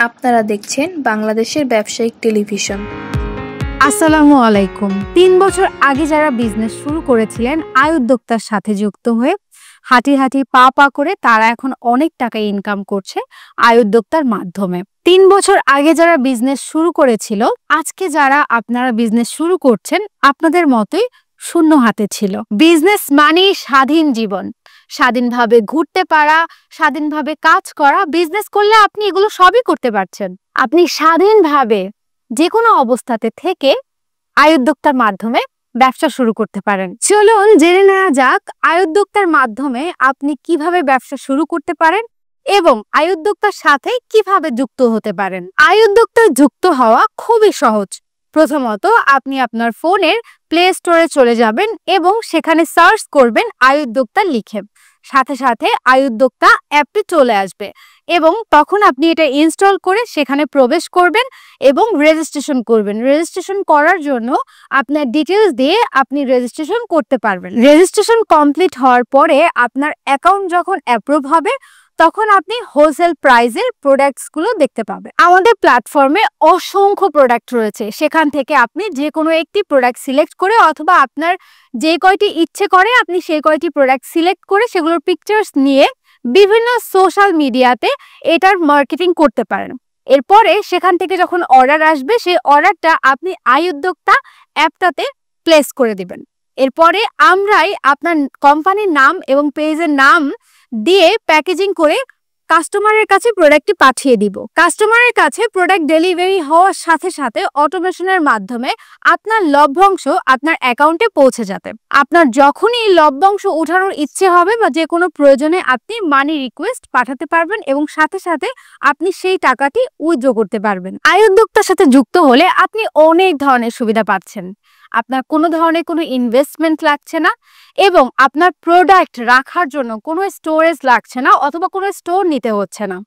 আপনারা দেখছেন বাংলাদেশের ব্যবসায়িক টেলিভিশন। আসসালামু আলাইকুম। ৩ বছর আগে যারা বিজনেস শুরু করেছিলেন আয় উদ্যোক্তার সাথে যুক্ত হয়ে হাঁটি পা করে তারা এখন অনেক টাকা ইনকাম করছে আয় উদ্যোক্তার মাধ্যমে। ৩ বছর আগে যারা বিজনেস শুরু করেছিল, আজকে যারা আপনারা বিজনেস শুরু করছেন আপনাদের মতোই শূন্য হাতে ছিল। বিজনেস মানে স্বাধীন জীবন, স্বাধীনভাবে ঘুরতে পারা, স্বাধীনভাবে কাজ করা। বিজনেস করলে আপনি এগুলো সবই করতে পারছেন। আপনি স্বাধীনভাবে যে কোনো অবস্থাতে থেকে আয় উদ্যোক্তার মাধ্যমে ব্যবসা শুরু করতে পারেন। চলুন জেনে নেওয়া যাক আয় উদ্যোক্তার মাধ্যমে আপনি কিভাবে ব্যবসা শুরু করতে পারেন এবং আয় উদ্যোক্তার সাথে কিভাবে যুক্ত হতে পারেন। আয় উদ্যোক্তায় যুক্ত হওয়া খুবই সহজ। প্রথমত আপনি আপনার ফোনের প্লে স্টোরে চলে যাবেন এবং সেখানে সার্চ করবেন আয় উদ্যোক্তা লিখে। সাথে সাথে আয় উদ্যোক্তা অ্যাপটি চলে আসবে এবং তখন আপনি এটা ইনস্টল করে সেখানে প্রবেশ করবেন এবং রেজিস্ট্রেশন করবেন। রেজিস্ট্রেশন করার জন্য আপনার ডিটেলস দিয়ে আপনি রেজিস্ট্রেশন করতে পারবেন। রেজিস্ট্রেশন কমপ্লিট হওয়ার পরে আপনার অ্যাকাউন্ট যখন অ্যাপ্রুভ হবে তখন আপনি হোলসেল প্রাইসের প্রোডাক্টসগুলো দেখতে পাবেন। আমাদের প্ল্যাটফর্মে অসংখ্য প্রোডাক্ট রয়েছে, সেখান থেকে আপনি যে কোনো একটি প্রোডাক্ট সিলেক্ট করে অথবা আপনার যে কয়টি ইচ্ছে করে আপনি সেই কয়টি প্রোডাক্ট সিলেক্ট করে সেগুলোর পিকচার্স নিয়ে বিভিন্ন সোশ্যাল মিডিয়াতে এটার মার্কেটিং করতে পারেন। এরপরে সেখান থেকে যখন অর্ডার আসবে সেই অর্ডারটা আপনি আয় উদ্যোক্তা অ্যাপটাতে প্লেস করে দিবেন। এরপরে আমরাই আপনার কোম্পানির নাম এবং পেজের নাম দিয়ে প্যাকেজিং করে কাস্টমারের কাছে প্রোডাক্টটি পাঠিয়ে দিব। কাস্টমারের কাছে প্রোডাক্ট ডেলিভারি হওয়ার সাথে সাথে অটোমেশনের মাধ্যমে আপনার লভ্যাংশ আপনার অ্যাকাউন্টে পৌঁছে যাবে। আপনার যখনই লভ্যাংশ উঠানোর ইচ্ছে হবে বা যে কোনো প্রয়োজনে আপনি মানি রিকোয়েস্ট পাঠাতে পারবেন এবং সাথে সাথে আপনি সেই টাকাটি উইথড্র করতে পারবেন। আয় উদ্যোক্তার সাথে যুক্ত হলে আপনি অনেক ধরনের সুবিধা পাচ্ছেন। আপনার কোনো ধরনের কোনো ইনভেস্টমেন্ট লাগছে না এবং আপনার প্রোডাক্ট রাখার জন্য কোনো স্টোরেজ লাগছে না অথবা কোনো স্টোর নিতে হচ্ছে না।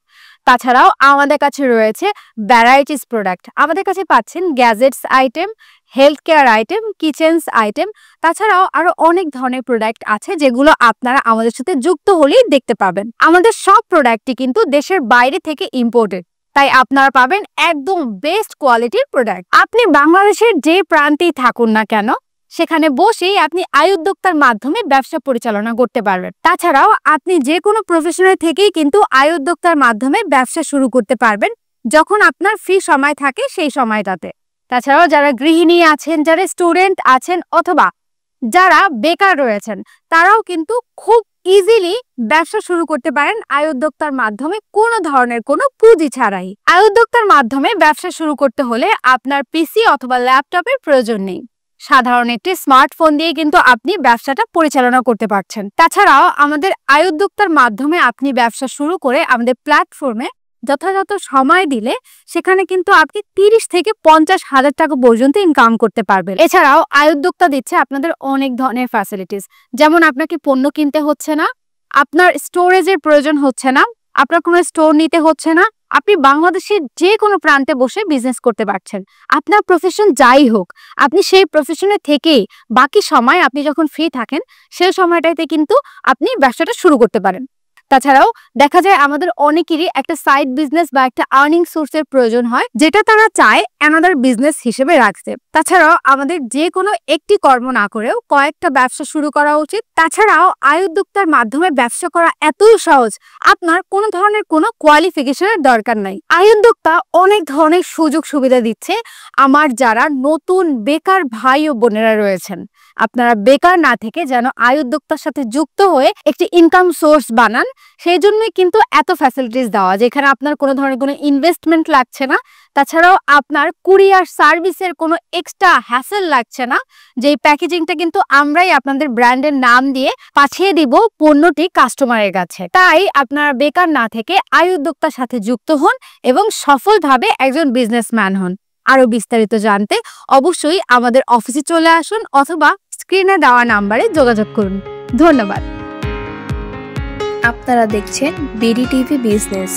তাছাড়াও আমাদের কাছে রয়েছে ভ্যারাইটিস প্রোডাক্ট। আমাদের কাছে পাচ্ছেন gadgets item, health care item, kitchens item. তাছাড়াও আরো অনেক ধরনের প্রোডাক্ট আছে যেগুলো আপনারা আমাদের সাথে যুক্ত হলেই দেখতে পাবেন। আমাদের সব প্রোডাক্টই কিন্তু দেশের বাইরে থেকে ইম্পোর্টেড, তাই আপনারা পাবেন একদম বেস্ট কোয়ালিটির প্রোডাক্ট। আপনি বাংলাদেশের যে প্রান্তেই থাকুন না কেন সেখানে বসেই আপনি আয় উদ্যোক্তার মাধ্যমে ব্যবসা পরিচালনা করতে পারবেন। তাছাড়াও আপনি যে কোনো প্রফেশনের থেকেই কিন্তু আয় উদ্যোক্তার মাধ্যমে ব্যবসা শুরু করতে পারবেন যখন আপনার ফ্রি সময় থাকে সেই সময়টাতে। তাছাড়াও যারা গৃহিণী আছেন, যারা স্টুডেন্ট আছেন অথবা যারা বেকার রয়েছেন তারাও কিন্তু খুব ইজিলি ব্যবসা শুরু করতে পারেন আয় উদ্যোক্তার মাধ্যমে কোনো ধরনের কোনো পুঁজি ছাড়াই। আয় উদ্যোক্তার মাধ্যমে ব্যবসা শুরু করতে হলে আপনার পিসি অথবা ল্যাপটপের প্রয়োজন নেই। সাধারণ একটি স্মার্টফোন দিয়ে কিন্তু আপনি ব্যবসাটা পরিচালনা করতে পারছেন। তাছাড়াও আমাদের আয় উদ্যোক্তার মাধ্যমে আপনি ব্যবসা শুরু করে আমাদের প্ল্যাটফর্মে যথাযথ সময় দিলে সেখানে কিন্তু আপনি 30 থেকে 50 হাজার টাকা পর্যন্ত ইনকাম করতে পারবেন। এছাড়াও আয় উদ্যোক্তা দিচ্ছে আপনাদের অনেক ধরনের ফ্যাসিলিটিস, যেমন আপনাকে পণ্য কিনতে হচ্ছে না, আপনার স্টোরেজের প্রয়োজন হচ্ছে না, আপনার কোনো স্টোর নিতে হচ্ছে না, আপনি বাংলাদেশের যে কোনো প্রান্তে বসে বিজনেস করতে পারছেন। আপনার প্রফেশন যাই হোক আপনি সেই প্রফেশনে থেকেই বাকি সময় আপনি যখন ফ্রি থাকেন সেই সময়টাতে কিন্তু আপনি ব্যবসাটা শুরু করতে পারেন। তাছাড়াও দেখা যায় আমাদের অনেকেরই একটা সাইড বিজনেস বা একটা আর্নিং সোর্সের প্রয়োজন হয় যেটা তারা চায় অ্যানাদার বিজনেস হিসেবে রাখতে। তাছাড়াও আমাদের যে কোনো একটি কর্ম না করেও কয়েকটা ব্যবসা শুরু করা উচিত। তাছাড়াও আয় উদ্যোক্তার মাধ্যমে ব্যবসা করা এতই সহজ, আপনার কোনো ধরনের কোনো কোয়ালিফিকেশনের দরকার নাই। আয় উদ্যোক্তা অনেক ধরনের সুযোগ সুবিধা দিচ্ছে আমার যারা নতুন বেকার ভাই ও বোনেরা রয়েছেন। আপনারা বেকার না থেকে যেন আয় উদ্যোক্তার সাথে যুক্ত হয়ে একটি ইনকাম সোর্স বানান, সেই জন্যই কিন্তু এত ফ্যাসিলিটিস দেওয়া, যেখানে আপনার কোনো ধরনের কোনো ইনভেস্টমেন্ট লাগছে না। তাছাড়াও আপনার কুরিয়ার সার্ভিসের কোনো এক্সট্রা হ্যাসেল লাগছে না, যেই প্যাকেজিংটা কিন্তু আমরাই আপনাদের ব্র্যান্ডের নাম দিয়ে পাঠিয়ে দিব পণ্যটি কাস্টমারের কাছে। তাই আপনারা বেকার না থেকে আয় উদ্যোক্তার সাথে যুক্ত হন এবং সফলভাবে একজন বিজনেসম্যান হন। আরো বিস্তারিত জানতে অবশ্যই আমাদের অফিসে চলে আসুন অথবা স্ক্রিনে দেওয়া নাম্বারে যোগাযোগ করুন। ধন্যবাদ। আপনারা দেখছেন বিডি টিভি বিজনেস।